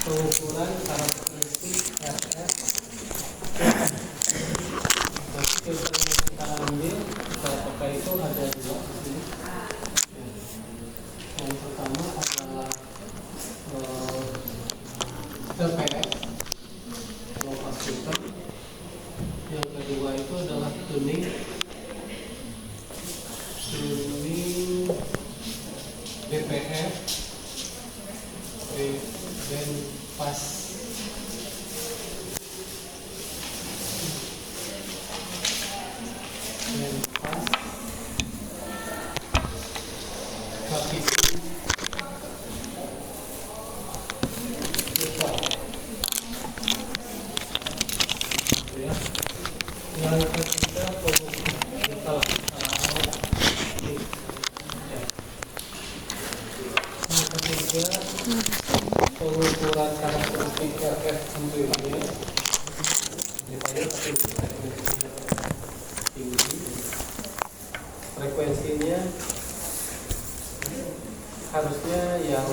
pengukuran karakteristik RF. Nanti filter yang kita ambil kita pakai itu ada dua di sini. Yang pertama adalah LPS, low pass filter. Yang kedua itu adalah tuning BPF, band pass. Band pass kapisi ya. Yang ketiga pengukuran. Yang ketiga pengukuran karakteristik RF amplifier. Amplifier tapi tinggi. Frekuensinya harusnya yang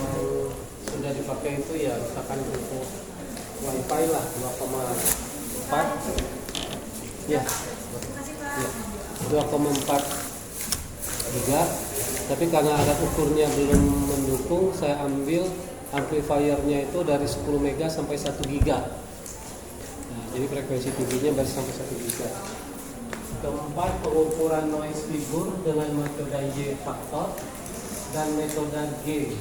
sudah dipakai itu ya misalkan untuk wifi lah 2,4 ya, 2,4 giga. Tapi karena alat ukurnya belum mendukung, saya ambil amplifiernya itu dari 10 mega sampai 1 giga. Nah, jadi frekuensi tingginya baru sampai 1 giga. Keempat, pengukuran noise figure dengan metode Y faktor dan metode G.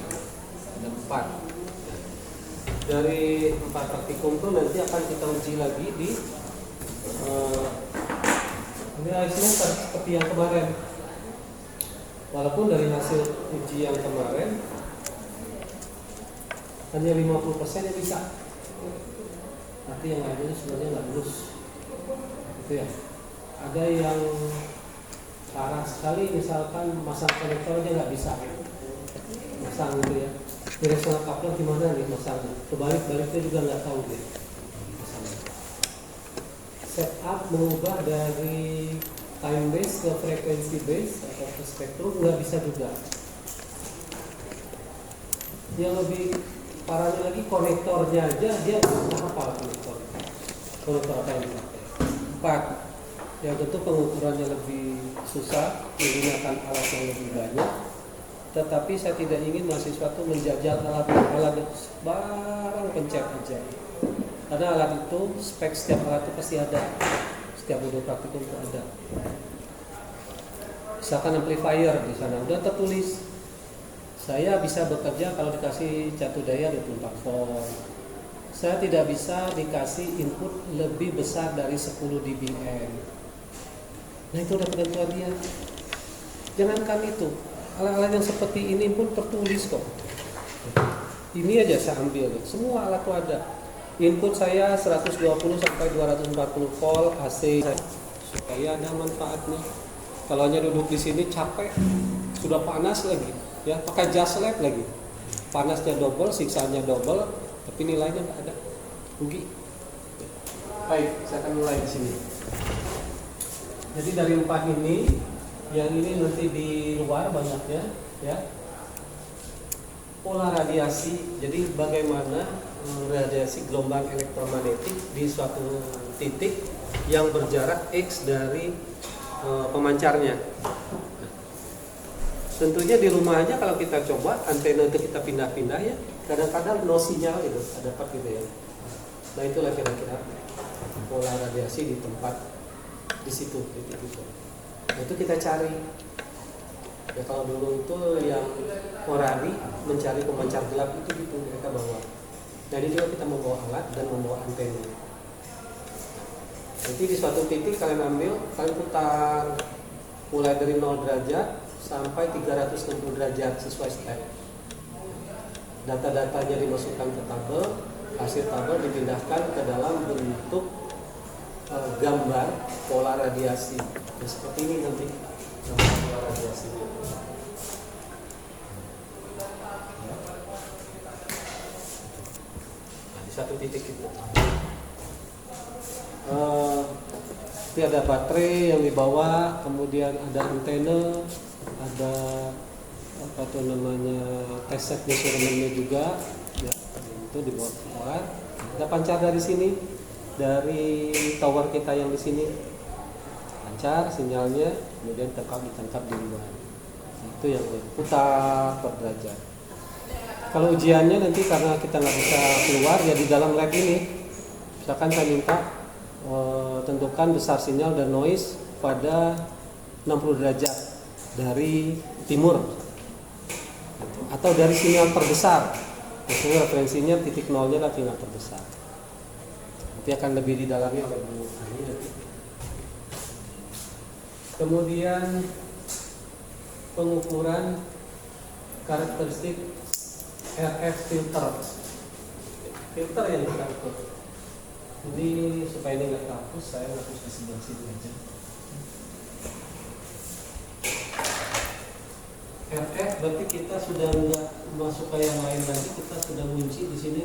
Ada 4. Dari 4 praktikum itu nanti akan kita uji lagi di ini hasilnya seperti yang kemarin. Walaupun dari hasil uji yang kemarin hanya 50% yang bisa, nanti yang lainnya sebenarnya nggak lulus, gitu ya. Ada yang parah sekali, misalkan masang konektornya nggak bisa, masang gitu ya. Directional coupler gimana nih masangnya? Kebalik-baliknya juga nggak tahu deh. Setup mengubah dari time base ke frekuensi base atau ke spektrum nggak bisa juga. Yang lebih parahnya lagi konektornya aja dia nggak hafal konektor apa yang dipakai. 4. Yang tentu pengukurannya lebih susah, menggunakan alat yang lebih banyak. Tetapi saya tidak ingin mahasiswa itu menjajal alat barang pencet aja. Karena alat itu spek setiap alat itu pasti ada. Setiap modul praktikum itu ada. Misalkan amplifier di sana udah tertulis. Saya bisa bekerja kalau dikasih catu daya 24 volt. Saya tidak bisa dikasih input lebih besar dari 10 dBm. Nah itu udah ketentuan dia. Jangankan itu, alat-alat yang seperti ini pun tertulis kok. Ini aja saya ambil, semua alat itu ada. Input saya 120 sampai 240 volt AC supaya ada manfaatnya. Kalau hanya duduk di sini capek, sudah panas lagi, ya pakai jas lab lagi, panasnya double, siksaannya double, tapi nilainya nggak ada, rugi. Baik, saya akan mulai di sini. Jadi dari 4 ini, yang ini nanti di luar banyaknya, ya. Pola radiasi, jadi bagaimana radiasi gelombang elektromagnetik di suatu titik yang berjarak X dari pemancarnya. Tentunya di rumah aja kalau kita coba antena itu kita pindah-pindah ya, kadang-kadang no sinyal gitu, dapat gitu ya. Nah itulah kira-kira pola radiasi di tempat di situ titik itu. Nah, itu kita cari. Ya kalau dulu itu yang orari mencari pemancar gelap itu gitu mereka bawa. Nah ini juga kita membawa alat dan membawa antena. Nanti di suatu titik kalian ambil, kalian putar mulai dari 0 derajat sampai 360 derajat sesuai step. Data-datanya dimasukkan ke tabel, hasil tabel dipindahkan ke dalam bentuk gambar pola radiasi. Nah, seperti ini nanti gambar pola radiasi. Satu titik itu. Ini ada baterai yang dibawa, kemudian ada antena, ada apa tuh namanya test set measurementnya juga ya, itu dibawa keluar. Kita pancar dari sini, dari tower kita yang di sini, pancar sinyalnya, kemudian ditangkap di luar. Itu yang berputar per derajat. Kalau ujiannya nanti karena kita nggak bisa keluar ya di dalam lab ini, misalkan saya minta tentukan besar sinyal dan noise pada 60 derajat dari timur atau dari sinyal terbesar, maksudnya referensinya titik nolnya lah sinyal terbesar. Nanti akan lebih didalami oleh Bu Ani nanti. Kemudian pengukuran karakteristik RF filter yang kita ukur. Ini supaya ini nggak terhapus, saya hapus di sebelah sini aja. RF berarti kita sudah nggak masuk ke yang lain lagi, kita sudah kunci di sini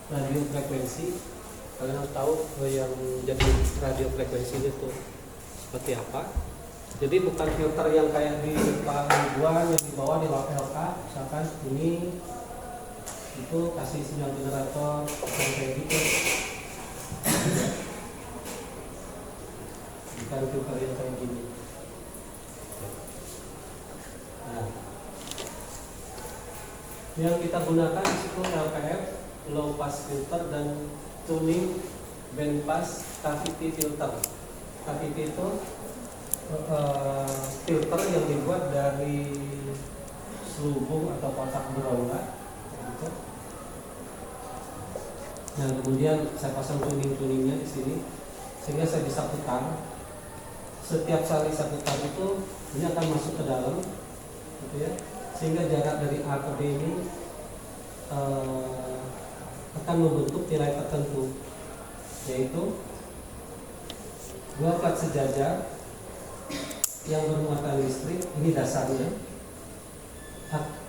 radio frekuensi. Kalian harus tahu yang jadi radio frekuensi itu seperti apa. Jadi bukan filter yang kayak di depan gua yang di bawah di LK, misalkan ini itu kasih sinyal generator kayak gitu. Bukan filter yang kayak gini. Nah, yang kita gunakan itu LPF, low pass filter, dan tuning band pass cavity filter. Cavity itu filter yang dibuat dari selubung atau kotak berongga gitu. Nah, kemudian saya pasang tuning-tuningnya di sini sehingga saya bisa putar. Setiap kali saya putar itu ini akan masuk ke dalam gitu ya, sehingga jarak dari A ke B ini akan membentuk nilai tertentu, yaitu dua plat sejajar yang bermuatan listrik, ini dasarnya,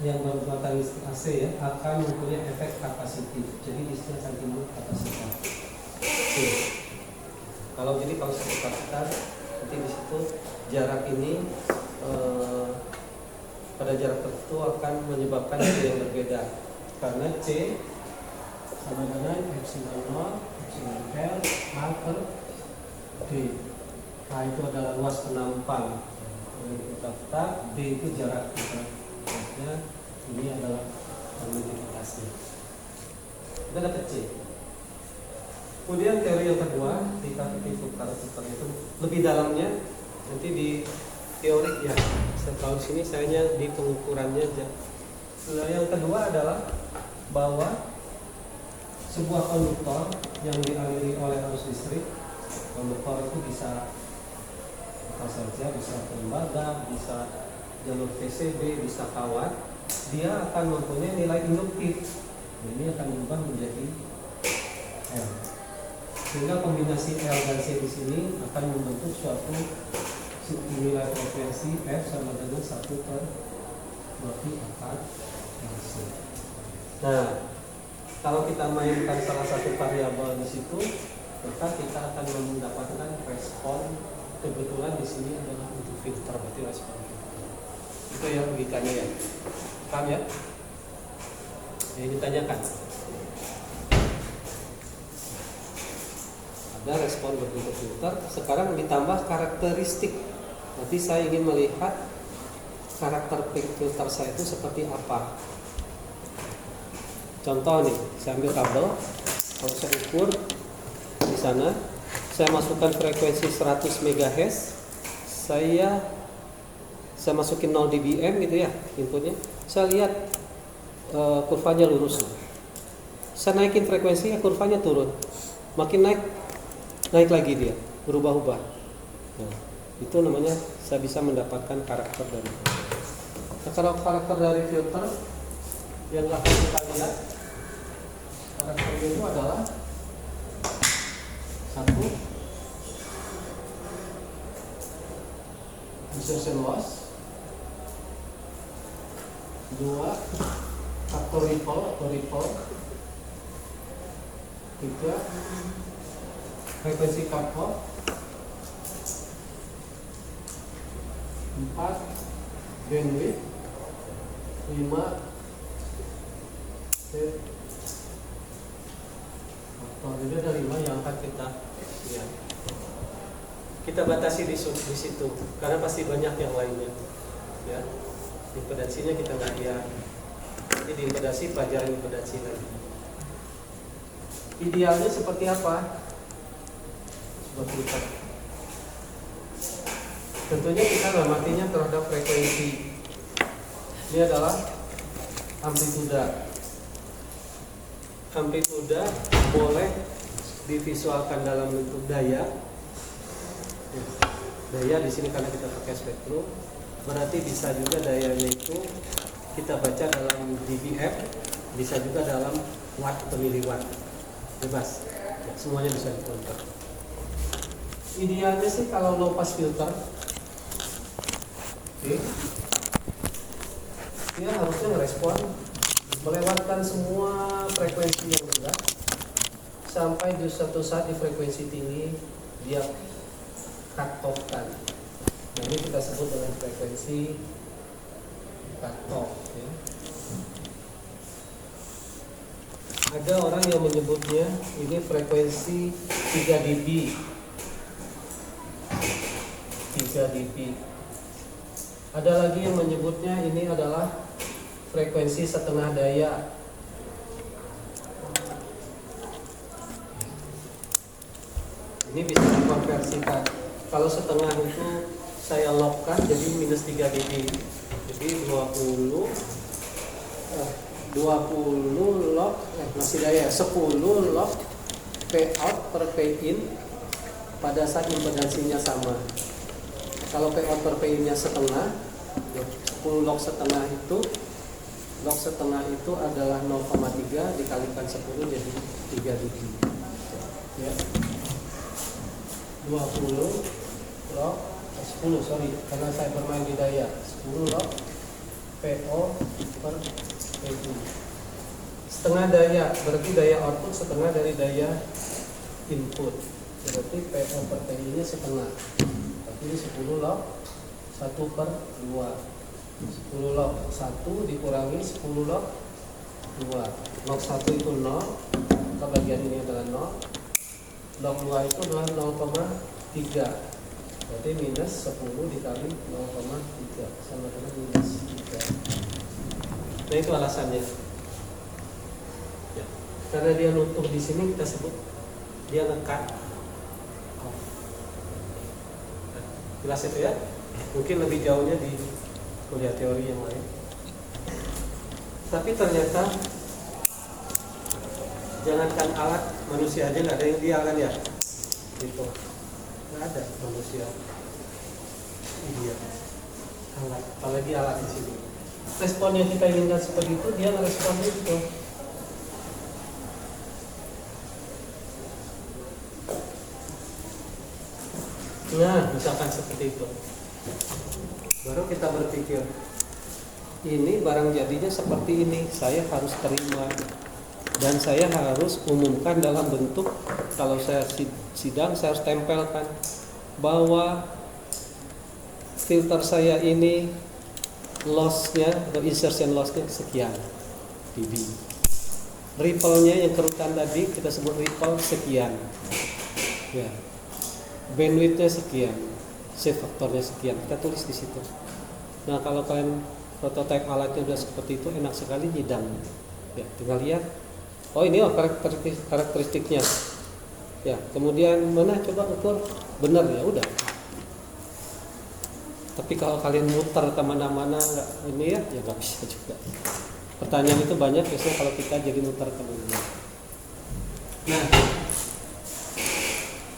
yang bermuatan listrik AC ya, akan mempunyai efek kapasitif. Jadi di sini akan timbul kapasitor. Kalau kapasitor, nanti di situ jarak ini pada jarak tertentu akan menyebabkan C yang berbeda, karena C sama dengan epsilon 0, epsilon L, A per D. A itu adalah luas penampang kita, D itu jarak kita. Maksudnya ini adalah permutivitasnya. Kita dapat C. Kemudian teori yang kedua, di cavity filter itu lebih dalamnya nanti di teori ya. Setelah sini saya hanya di pengukurannya aja. Nah, yang kedua adalah bahwa sebuah konduktor yang dialiri oleh arus listrik, konduktor itu bisa apa saja, bisa tembaga, bisa jalur PCB, bisa kawat, dia akan mempunyai nilai induktif. Ini akan berubah menjadi L. Sehingga kombinasi L dan C di sini akan membentuk suatu nilai frekuensi F sama dengan 1 per 24 LC. Nah, kalau kita mainkan salah satu variabel di situ, maka kita akan mendapatkan respon. Kebetulan di sini adalah untuk filter, berarti respon filter. Itu yang logikanya ya. Paham ya? Ini ditanyakan. Ada respon berbentuk filter. Sekarang ditambah karakteristik. Nanti saya ingin melihat karakter filter saya itu seperti apa. Contoh nih, saya ambil kabel, kalau saya ukur di sana, saya masukkan frekuensi 100 MHz, saya masukin 0 dBm gitu ya inputnya. Saya lihat kurvanya lurus. Saya naikin frekuensinya, kurvanya turun. Makin naik lagi dia, berubah-ubah. Nah, itu namanya saya bisa mendapatkan karakter dari. Nah, kalau karakter dari filter yang akan kita lihat, karakternya itu adalah satu, insertion loss, dua, faktor ripple, tiga, frekuensi cut off, empat, bandwidth, 5 T faktor. Jadi ada 5 yang akan kita ya. Kita batasi di situ karena pasti banyak yang lainnya ya. Impedansinya kita nggak lihat. Jadi di impedasi pelajaran impedansi lagi. Idealnya seperti apa? Coba kita. Tentunya kita ngamatinya terhadap frekuensi. Ini adalah amplituda. Amplituda boleh divisualkan dalam bentuk daya. Daya di sini karena kita pakai spektrum, berarti bisa juga dayanya itu kita baca dalam dBm, bisa juga dalam watt per miliwatt, bebas, ya, semuanya bisa dikonvert. Idealnya sih kalau low pass filter, dia harusnya ngerespon melewatkan semua frekuensi yang rendah sampai di suatu saat di frekuensi tinggi dia cut off kan. Nah, ini kita sebut dengan frekuensi cut off ya. Ada orang yang menyebutnya ini frekuensi 3 dB. 3 dB. Ada lagi yang menyebutnya ini adalah frekuensi setengah daya. Ini bisa dikonversikan. Kalau setengah itu saya lockkan jadi minus 3 dB. Jadi 20 lock masih daya 10 lock P out per P in pada saat impedansinya sama. Kalau P out per P in nya setengah, 10 lock setengah itu adalah 0,3 dikalikan 10 jadi 3 dB ya. 20 lock 10 sorry karena saya bermain di daya 10 lock PO per PQ. Setengah daya berarti daya output setengah dari daya input, berarti PO per PI nya setengah, tapi ini 10 log 1 per 2, 10 log 1 dikurangi 10 log 2, log 1 itu 0, maka bagian ini adalah 0, log 2 itu adalah 0,3, berarti minus 10 dikali 0,3 sama dengan minus 3. Nah itu alasannya ya. Karena dia nutup di sini kita sebut dia ngekat. Jelas itu ya. Mungkin lebih jauhnya di kuliah teori yang lain. Tapi ternyata jangankan alat, manusia aja nggak ada yang dia kan ya. Gitu. Nggak ada manusia. Iya. Alat, apalagi alat di sini. Respon yang kita inginkan seperti itu dia ngerespon itu. Nah, misalkan seperti itu, baru kita berpikir ini barang jadinya seperti ini, saya harus terima dan saya harus umumkan dalam bentuk, kalau saya sidang saya harus tempelkan bahwa filter saya ini lossnya atau insertion lossnya sekian dB, ripple-nya yang kerutan tadi kita sebut ripple sekian ya, bandwidth-nya sekian, shift faktornya sekian, kita tulis di situ. Nah kalau kalian prototipe alatnya sudah seperti itu, enak sekali nyidang ya, tinggal lihat oh ini karakteristiknya ya, kemudian mana coba ukur benar ya udah. Tapi kalau kalian muter kemana-mana ini ya nggak bisa juga. Pertanyaan itu banyak biasanya kalau kita jadi muter kemana-mana. Nah,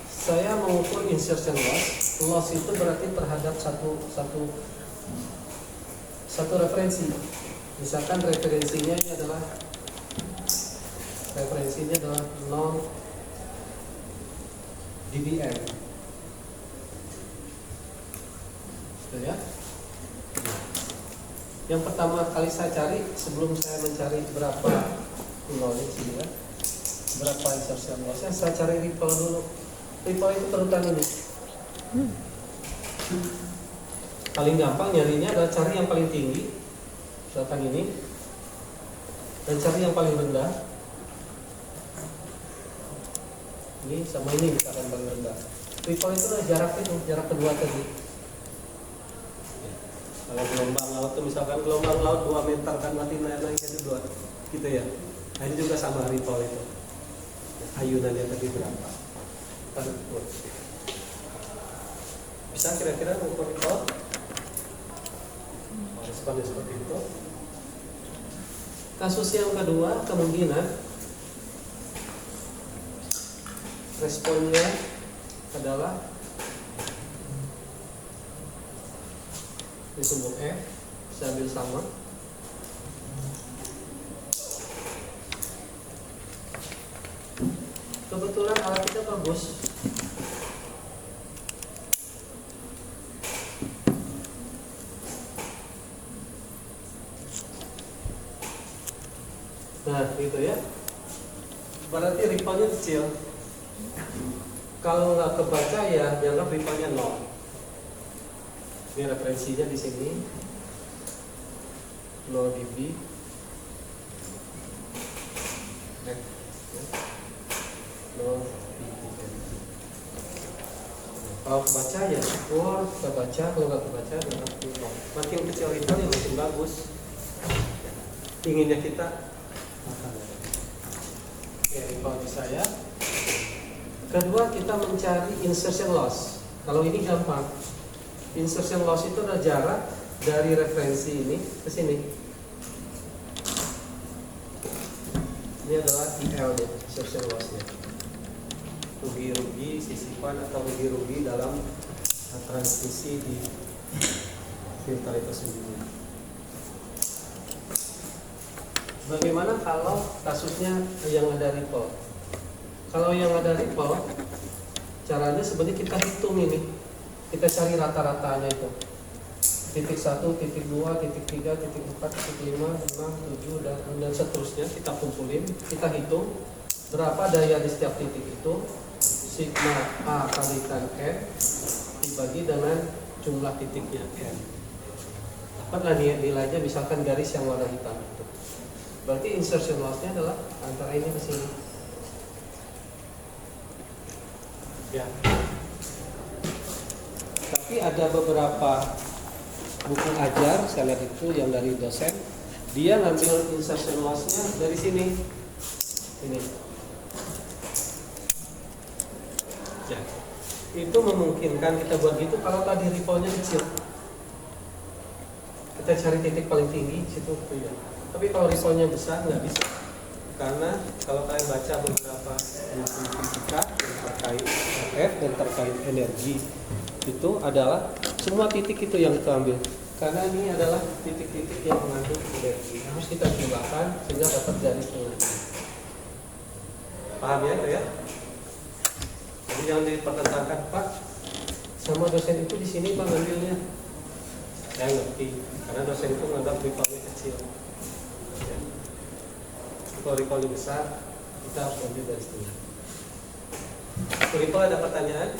saya mengukur insertion loss. Loss itu berarti terhadap satu referensi. Misalkan referensinya adalah 0 dBm. Ya. Yang pertama kali saya cari sebelum saya mencari berapa knowledge ya, berapa insertion lossnya, saya cari ripple dulu. Ripple itu kerutan ini. Paling gampang nyarinya adalah cari yang paling tinggi, datang ini dan cari yang paling rendah. Ini sama ini misalkan paling rendah. Ripple itu adalah jarak kedua tadi. Kalau gelombang laut itu misalkan gelombang laut 2 meter kan berarti naik-naiknya itu 2 gitu ya. Nah ini juga sama ripple itu. Ayunannya tadi berapa? Bisa kira-kira ukur ripple? Responnya seperti itu. Kasus yang kedua kemungkinan responnya adalah di sumbu F, saya ambil sama. Kebetulan alat kita bagus. Nah, gitu ya. Berarti ripple-nya kecil. Kalau nggak kebaca ya dianggap ripple-nya 0. Ini referensinya di sini 0 dB. Kalau kebaca ya syukur, kebaca. Kalau nggak kebaca ya makin kecil ripple yang makin bagus. Inginnya kita ya ripple bisa ya. Kedua kita mencari insertion loss. Kalau ini gampang. Insertion loss itu adalah jarak dari referensi ini ke sini. Ini adalah IL-nya, insertion loss-nya. Rugi-rugi sisipan atau rugi-rugi dalam transmisi di filter itu sendiri. Bagaimana kalau kasusnya yang ada ripple? Kalau yang ada ripple, caranya sebenarnya kita hitung ini. Kita cari rata-ratanya itu. Titik 1, titik 2, titik 3, titik 4, titik 5, 6, 7 dan seterusnya kita kumpulin, kita hitung berapa daya di setiap titik itu. Sigma A kalikan N dibagi dengan jumlah titiknya N. Dapatlah nilainya misalkan garis yang warna hitam itu. Berarti insertion loss-nya adalah antara ini ke sini. Ya. Tapi ada beberapa buku ajar, saya lihat itu yang dari dosen, dia ngambil insertion loss-nya dari sini. Ini. Ya. Itu memungkinkan kita buat gitu kalau tadi ripple-nya kecil. Kita cari titik paling tinggi situ ya. Tapi kalau ripple-nya besar nggak bisa. Karena kalau kalian baca beberapa buku fisika yang terkait F dan terkait energi, itu adalah semua titik itu yang kita ambil. Karena ini adalah titik-titik yang mengandung energi. Harus kita jumlahkan sehingga dapat garis tengahnya. Paham ya itu ya? Jadi jangan dipertentangkan, Pak. Sama dosen itu di sini Pak ngambilnya. Saya ngerti, karena dosen itu menganggap ripple-nya kecil. Ya. Kalau ripple besar, kita harus ambil garis tengah. Ripple ada pertanyaan?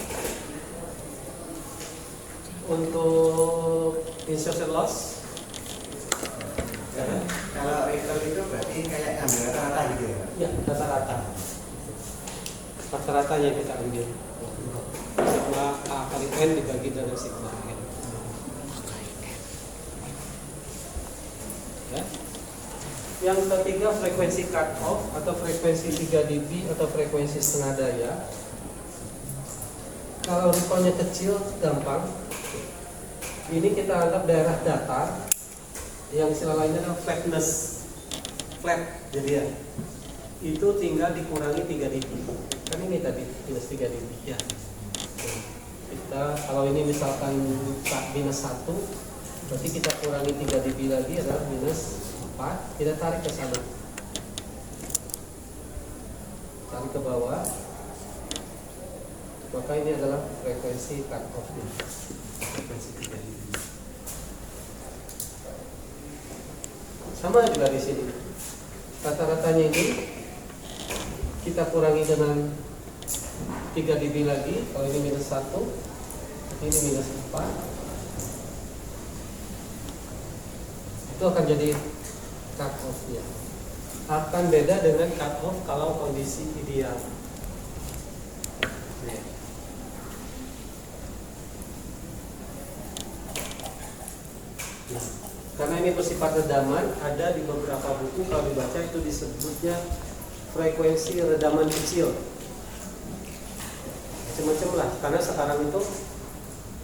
Untuk insertion loss ya. Kalau ripple itu berarti kayak ambil rata-rata gitu ya? Ya, rata-rata. Rata-ratanya kita ambil. Sigma A kali N dibagi dengan sigma N. Ya. Yang ketiga frekuensi cut off atau frekuensi 3 dB atau frekuensi setengah daya. Kalau ripple-nya kecil gampang. Ini kita anggap daerah datar, yang istilah lainnya adalah flatness, flat. Jadi ya, itu tinggal dikurangi 3 dB. Kan ini tadi minus 3 dB. Ya. Kita kalau ini misalkan minus 1, berarti kita kurangi 3 dB lagi adalah minus 4. Kita tarik ke sana, tarik ke bawah. Maka ini adalah frekuensi cut off ini. Frekuensi 3 dB. Sama juga di sini. Rata-ratanya ini kita kurangi dengan 3 dB lagi. Kalau ini minus 1, ini minus 4. Itu akan jadi cut off-nya. Akan beda dengan cut off kalau kondisi ideal. Nih. Nah, karena ini bersifat redaman, ada di beberapa buku kalau dibaca itu disebutnya frekuensi redaman kecil. Macam-macam lah, karena sekarang itu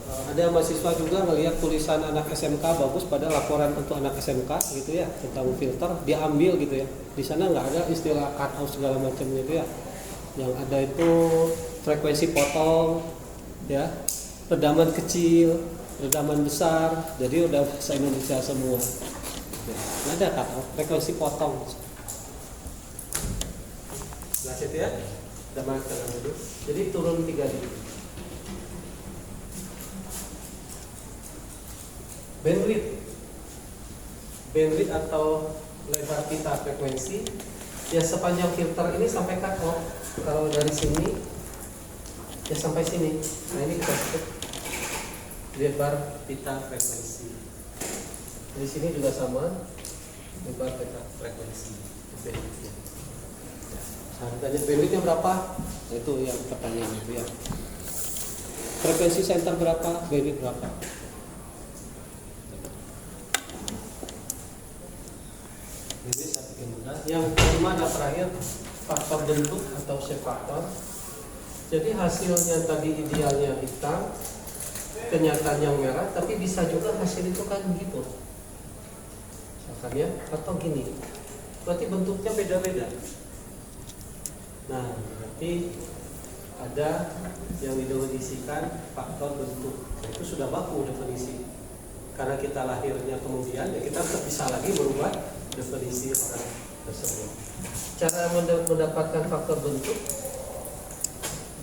ada mahasiswa juga ngelihat tulisan anak SMK bagus pada laporan untuk anak SMK gitu ya tentang filter, dia ambil gitu ya. Di sana nggak ada istilah cut off segala macam gitu ya. Yang ada itu frekuensi potong, ya, redaman kecil, redaman besar, jadi udah bahasa Indonesia semua. Ya, nggak ada cut off, frekuensi potong. Jelas itu ya, redaman dulu. Jadi turun 3 dB. Bandwidth atau lebar pita frekuensi ya sepanjang filter ini sampai cut off. Kalau dari sini ya sampai sini. Nah ini kita sebut lebar pita frekuensi. Di sini juga sama, lebar pita frekuensi. Bandwidth-nya. Harganya bandwidth-nya berapa? Nah, itu yang pertanyaan itu ya. Frekuensi center berapa? Bandwidth berapa? Ini satu yang mudah. Yang kelima dan terakhir faktor bentuk atau shape faktor. Jadi hasilnya tadi idealnya hitam, kenyataannya merah, tapi bisa juga hasil itu kan begitu. Makanya atau gini, berarti bentuknya beda-beda. Nah, berarti ada yang didefinisikan faktor bentuk. Nah, itu sudah baku definisi. Karena kita lahirnya kemudian, ya kita bisa lagi berubah definisi orang tersebut. Cara mendapatkan faktor bentuk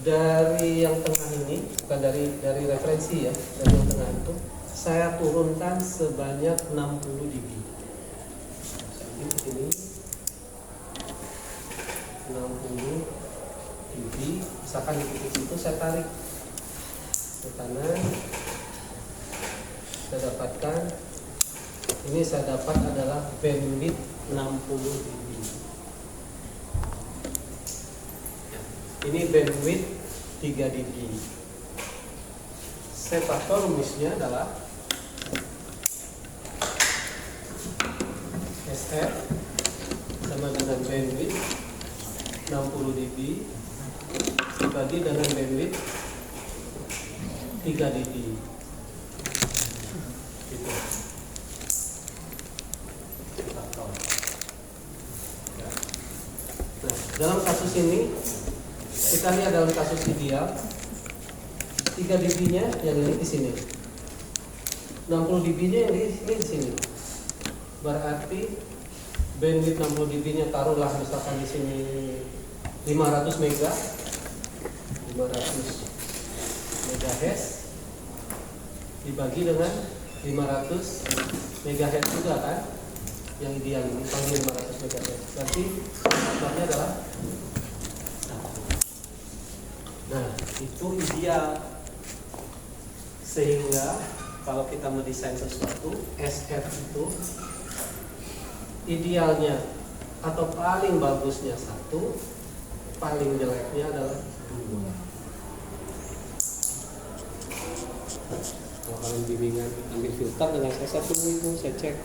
dari yang tengah ini, bukan dari referensi ya, dari yang tengah itu saya turunkan sebanyak 60 dB. Ini 60 dB, misalkan di titik itu saya tarik ke kanan, saya dapatkan ini saya dapat adalah bandwidth 60 dB. Ini bandwidth 3 dB. Shape faktor rumusnya adalah SF sama dengan bandwidth 60 dB dibagi dengan bandwidth 3 dB. Gitu. Nah, dalam kasus ini kita lihat dalam kasus ideal 3 dB-nya yang ini di sini, 60 dB-nya yang di sini. Berarti bandwidth 60 dB-nya taruhlah misalkan di sini 500 MHz dibagi dengan 500 MHz juga kan, yang ideal ini panggil 500 MHz. Berarti faktornya adalah 1. Nah, itu ideal. Sehingga kalau kita mendesain sesuatu, SF itu idealnya atau paling bagusnya 1, paling jeleknya adalah 2. Kalau kalian bimbingan ambil filter dengan saya dulu itu saya cek,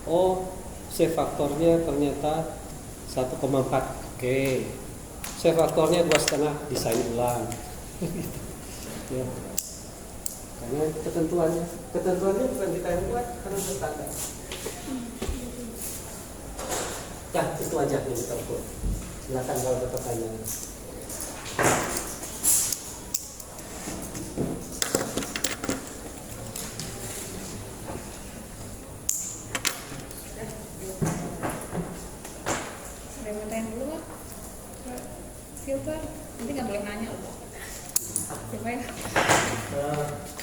oh shape faktornya ternyata 1,4. Oke, shape faktornya 2,5, desain ulang. Ya. Karena ketentuannya bukan kita yang buat, karena standar. Ya itu aja yang kita buat. Silakan kalau ada pertanyaan. Filter, nanti nggak boleh nanya loh.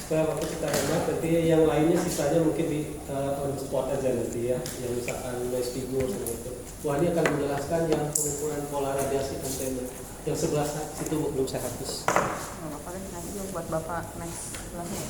Supaya waktu kita hemat, nanti yang lainnya sisanya mungkin di on spot aja nanti ya, yang misalkan noise figure semua itu. Wah, ini akan menjelaskan yang pengukuran pola radiasi antena. Yang sebelah situ belum saya hapus. apa kan nanti buat bapak next kelasnya.